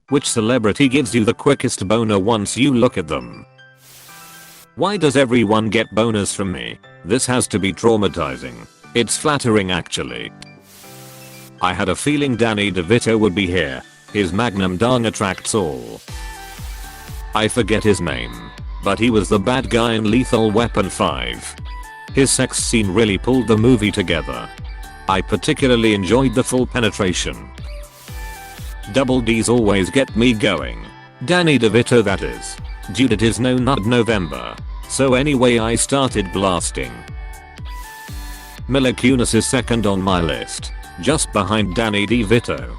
Which celebrity gives you the quickest boner once you look at them? Why does everyone get boners from me? This has to be traumatizing. It's flattering actually. I had a feeling Danny DeVito would be here. His magnum dong attracts all. I forget his name, but he was the bad guy in Lethal Weapon 5. His sex scene really pulled the movie together. I particularly enjoyed the full penetration. Double D's always get me going. Danny DeVito that is. Dude, it is no nut November. So anyway, I started blasting. Mila Kunis is second on my list. Just behind Danny DeVito.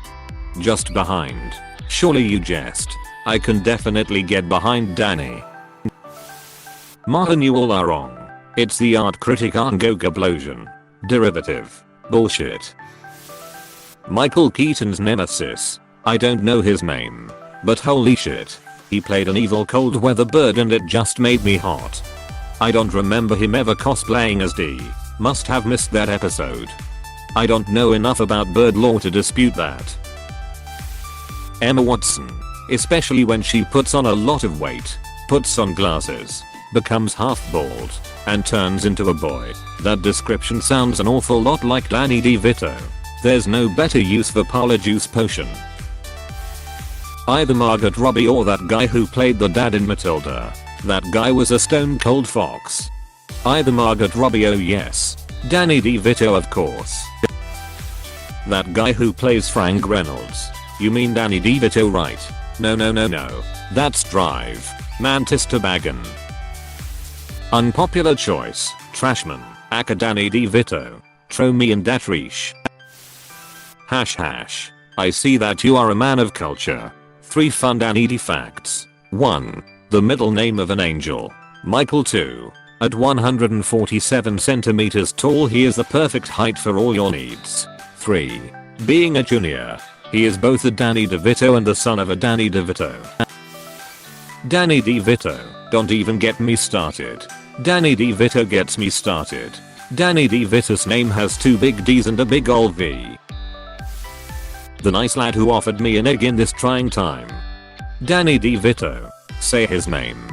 Just behind. Surely you jest. I can definitely get behind Danny. Martin, you all are wrong. It's the art critic Argo Gablosion. Derivative. Bullshit. Michael Keaton's nemesis. I don't know his name. But holy shit. He played an evil cold weather bird and it just made me hot. I don't remember him ever cosplaying as D. Must have missed that episode. I don't know enough about bird lore to dispute that. Emma Watson. Especially when she puts on a lot of weight, puts on glasses, becomes half bald, and turns into a boy. That description sounds an awful lot like Danny DeVito. There's no better use for Parla Juice Potion. Either Margot Robbie or that guy who played the dad in Matilda. That guy was a stone cold fox. Either Margot Robbie, oh yes. Danny DeVito of course. That guy who plays Frank Reynolds. You mean Danny DeVito, right? No. That's Drive. Mantis Toboggan. Unpopular choice. Trashman. Aka Danny DeVito. Throw me in that riche. #. I see that you are a man of culture. 3 fun Danny D facts. 1. The middle name of an angel. Michael. 2. At 147 centimeters tall he is the perfect height for all your needs. 3. Being a junior. He is both a Danny DeVito and the son of a Danny DeVito. Danny DeVito, don't even get me started. Danny DeVito gets me started. Danny DeVito's name has 2 big D's and a big ol' V. The nice lad who offered me an egg in this trying time. Danny DeVito. Say his name.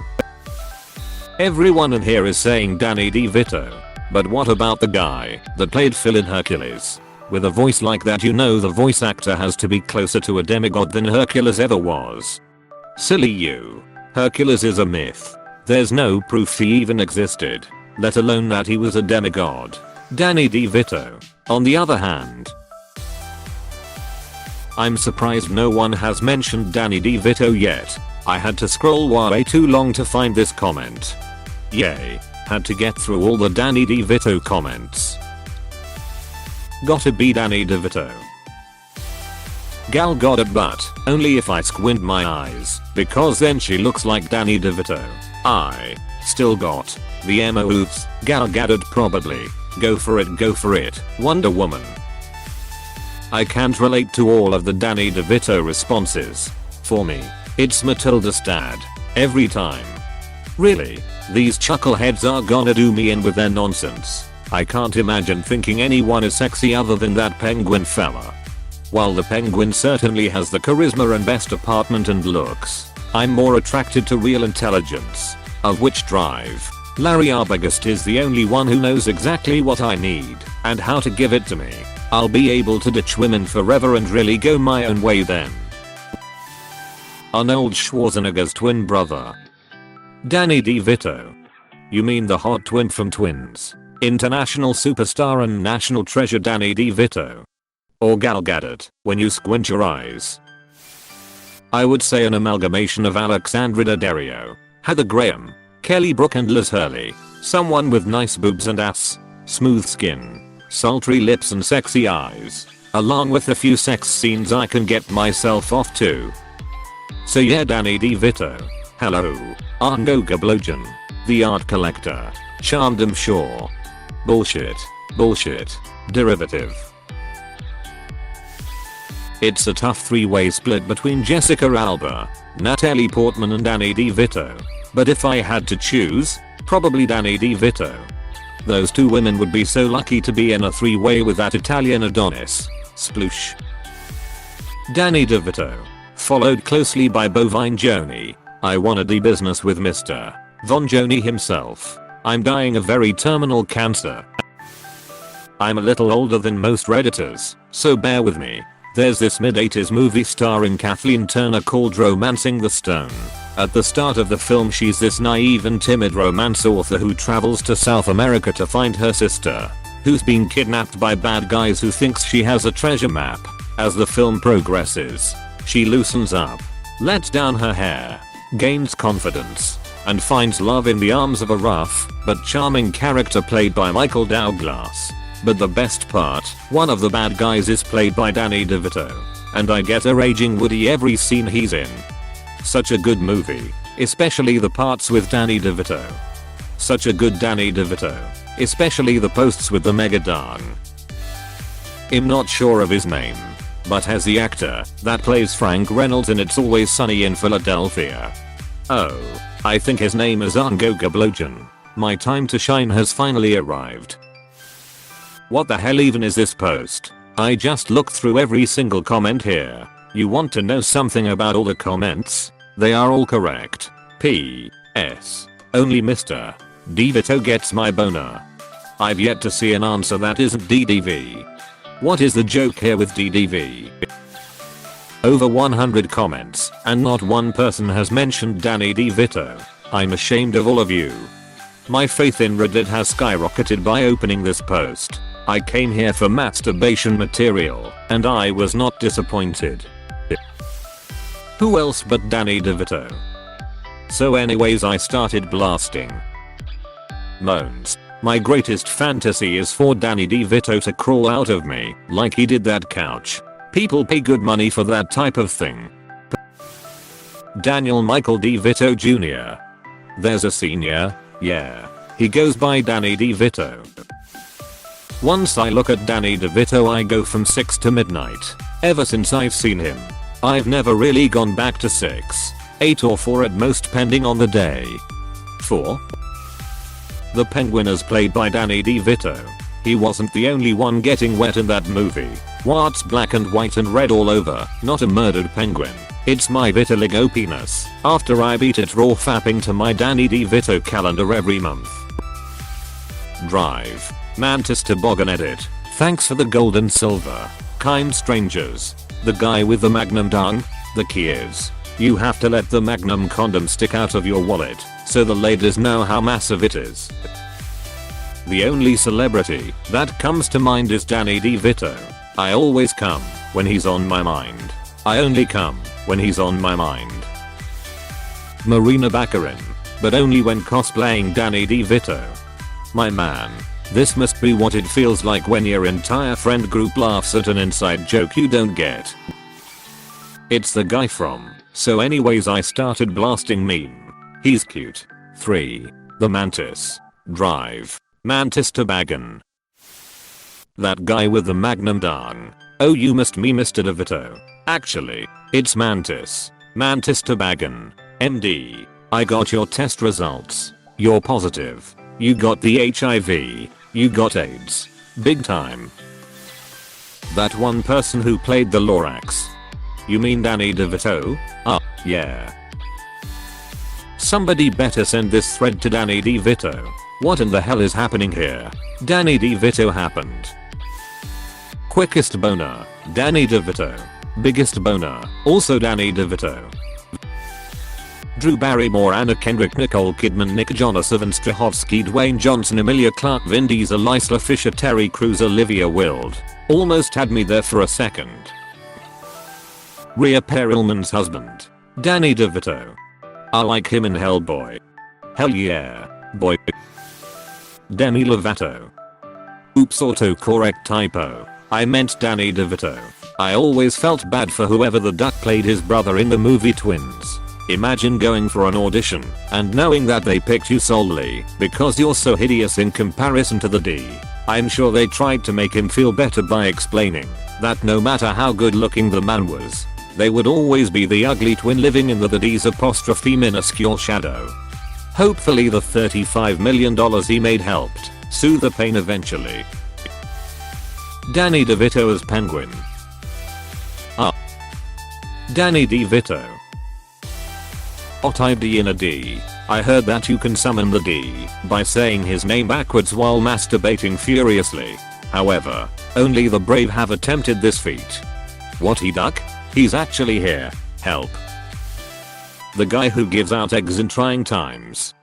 Everyone in here is saying Danny DeVito. But what about the guy that played Phil in Hercules? With a voice like that, you know the voice actor has to be closer to a demigod than Hercules ever was. Silly you. Hercules is a myth. There's no proof he even existed, let alone that he was a demigod. Danny DeVito, on the other hand. I'm surprised no one has mentioned Danny DeVito yet. I had to scroll way too long to find this comment. Yay. Had to get through all the Danny DeVito comments. Gotta be Danny DeVito. Gal Gadot, but only if I squint my eyes, because then she looks like Danny DeVito. I still got the Emma Oops, Gal Gadot probably. Go for it, Wonder Woman. I can't relate to all of the Danny DeVito responses. For me, it's Matilda's dad, every time. Really, these chuckleheads are gonna do me in with their nonsense. I can't imagine thinking anyone is sexy other than that penguin fella. While the penguin certainly has the charisma and best apartment and looks, I'm more attracted to real intelligence, of which Drive. Larry Arbogast is the only one who knows exactly what I need and how to give it to me. I'll be able to ditch women forever and really go my own way then. Arnold Schwarzenegger's twin brother. Danny DeVito. You mean the hot twin from Twins? International superstar and national treasure Danny DeVito. Or Gal Gadot, when you squint your eyes. I would say an amalgamation of Alexandra Daddario, Heather Graham, Kelly Brook and Liz Hurley. Someone with nice boobs and ass, smooth skin, sultry lips and sexy eyes, along with a few sex scenes I can get myself off to. So yeah, Danny DeVito. Hello, Argo Gablojan. The art collector. Charmed I'm sure. Bullshit. Derivative. It's a tough 3-way split between Jessica Alba, Natalie Portman and Danny DeVito. But if I had to choose, probably Danny DeVito. Those 2 women would be so lucky to be in a 3-way with that Italian Adonis. Sploosh. Danny DeVito. followed closely by Bovine Joni. I wanna do business with Mr. Von Joni himself. I'm dying of very terminal cancer. I'm a little older than most Redditors, so bear with me. There's this mid-80s movie starring Kathleen Turner called Romancing the Stone. At the start of the film, she's this naive and timid romance author who travels to South America to find her sister, who's been kidnapped by bad guys who thinks she has a treasure map. As the film progresses, she loosens up, lets down her hair, gains confidence, and finds love in the arms of a rough but charming character played by Michael Douglas. But the best part, one of the bad guys is played by Danny DeVito, and I get a raging Woody every scene he's in. Such a good movie, especially the parts with Danny DeVito. Such a good Danny DeVito, especially the posts with the mega dong. I'm not sure of his name, but has the actor that plays Frank Reynolds in It's Always Sunny in Philadelphia. Oh, I think his name is Arngo Gablojan. My time to shine has finally arrived. What the hell even is this post? I just looked through every single comment here. You want to know something about all the comments? They are all correct. P.S. Only Mr. DeVito gets my boner. I've yet to see an answer that isn't DDV. What is the joke here with DDV? Over 100 comments, and not one person has mentioned Danny DeVito. I'm ashamed of all of you. My faith in Reddit has skyrocketed by opening this post. I came here for masturbation material, and I was not disappointed. Who else but Danny DeVito? So anyways, I started blasting. Moans. My greatest fantasy is for Danny DeVito to crawl out of me like he did that couch. People pay good money for that type of thing. Daniel Michael DeVito Jr. There's a senior, yeah. He goes by Danny DeVito. Once I look at Danny DeVito, I go from 6 to midnight. Ever since I've seen him, I've never really gone back to 6, 8 or 4 at most, depending on the day. 4. The Penguin is played by Danny DeVito. He wasn't the only one getting wet in that movie. What's black and white and red all over? Not a murdered penguin. It's my vitiligo penis. After I beat it raw, fapping to my Danny DeVito calendar every month. Drive. Mantis Toboggan edit. Thanks for the gold and silver. Kind strangers. The guy with the magnum dong? The key is, you have to let the magnum condom stick out of your wallet, so the ladies know how massive it is. The only celebrity that comes to mind is Danny DeVito. I always come when he's on my mind. I only come when he's on my mind. Marina Baccarin, but only when cosplaying Danny DeVito. My man, this must be what it feels like when your entire friend group laughs at an inside joke you don't get. It's the guy from So Anyways. I started blasting meme. He's cute. 3. The Mantis. Drive. Mantis Toboggan. That guy with the magnum dong. Oh, you must be Mr. DeVito. Actually, it's Mantis. Mantis Toboggan. MD. I got your test results. You're positive. You got the HIV. You got AIDS. Big time. That one person who played the Lorax. You mean Danny DeVito? Ah, yeah. Somebody better send this thread to Danny DeVito. What in the hell is happening here? Danny DeVito happened. Quickest boner, Danny DeVito. Biggest boner, also Danny DeVito. Drew Barrymore, Anna Kendrick, Nicole Kidman, Nick Jonas, Evan Strahovski, Dwayne Johnson, Emilia Clarke, Vin Diesel, Isla Fisher, Terry Crews, Olivia Wilde. Almost had me there for a second. Rhea Perlman's husband, Danny DeVito. I like him in Hellboy. Hell yeah, boy. Demi Lovato. Oops, autocorrect typo. I meant Danny DeVito. I always felt bad for whoever the duck played his brother in the movie Twins. Imagine going for an audition and knowing that they picked you solely because you're so hideous in comparison to the D. I'm sure they tried to make him feel better by explaining that no matter how good looking the man was, they would always be the ugly twin living in the D's apostrophe minuscule shadow. Hopefully the $35 million he made helped soothe the pain eventually. Danny DeVito as Penguin. Danny DeVito. OTID in a D. I heard that you can summon the D by saying his name backwards while masturbating furiously. However, only the brave have attempted this feat. What, he duck? He's actually here. Help. The guy who gives out eggs in trying times.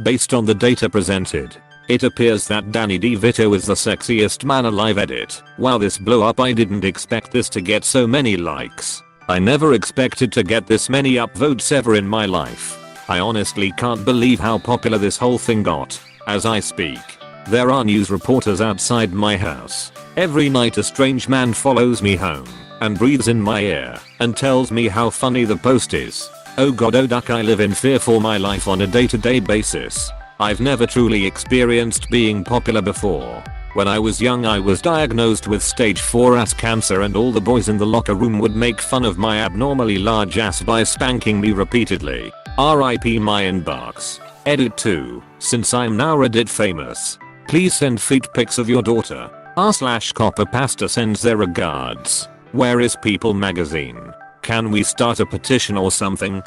Based on the data presented, it appears that Danny DeVito is the sexiest man alive. Edit. Wow, this blew up. I didn't expect this to get so many likes. I never expected to get this many upvotes ever in my life. I honestly can't believe how popular this whole thing got. As I speak, there are news reporters outside my house. Every night a strange man follows me home and breathes in my ear and tells me how funny the post is. Oh god, oh duck, I live in fear for my life on a day-to-day basis. I've never truly experienced being popular before. When I was young I was diagnosed with stage 4 ass cancer and all the boys in the locker room would make fun of my abnormally large ass by spanking me repeatedly. RIP my inbox. Edit 2. Since I'm now Reddit famous, please send feet pics of your daughter. R/Copper Pasta sends their regards. Where is People magazine? Can we start a petition or something?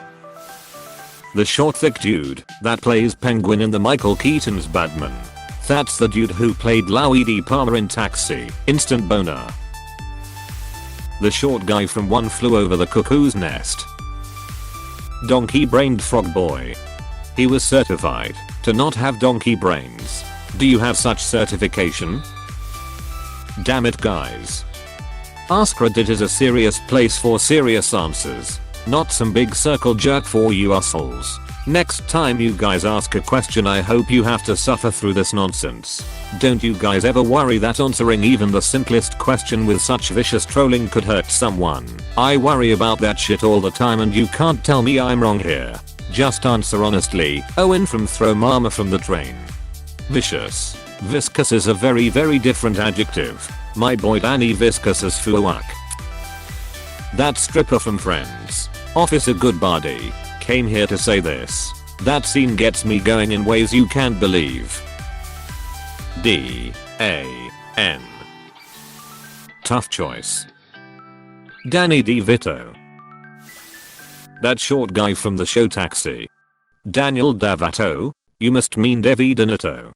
The short thick dude that plays Penguin in the Michael Keaton's Batman. That's the dude who played Louis Palmer in Taxi. Instant boner. The short guy from One Flew Over the Cuckoo's Nest. Donkey-brained frog boy. He was certified to not have donkey brains. Do you have such certification? Damn it guys. AskReddit is a serious place for serious answers, not some big circle jerk for you assholes. Next time you guys ask a question I hope you have to suffer through this nonsense. Don't you guys ever worry that answering even the simplest question with such vicious trolling could hurt someone? I worry about that shit all the time and you can't tell me I'm wrong here. Just answer honestly. Owen from Throw Mama from the Train. Vicious. Viscous is a very different adjective. My boy Danny Viscous is fuck. That stripper from Friends. Officer Goodbody came here to say this. That scene gets me going in ways you can't believe. D-A-N. Tough choice. Danny DeVito. That short guy from the show Taxi. Daniel Davato? You must mean Devi Donato.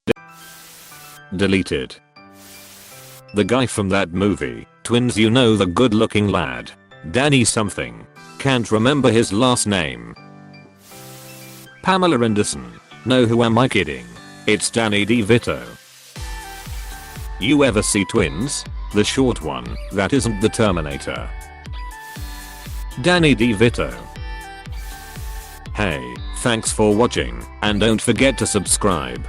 Deleted. The guy from that movie, Twins, you know, the good looking lad. Danny something. Can't remember his last name. Pamela Anderson. No, who am I kidding? It's Danny DeVito. You ever see Twins? The short one that isn't the Terminator. Danny DeVito. Hey, thanks for watching and don't forget to subscribe.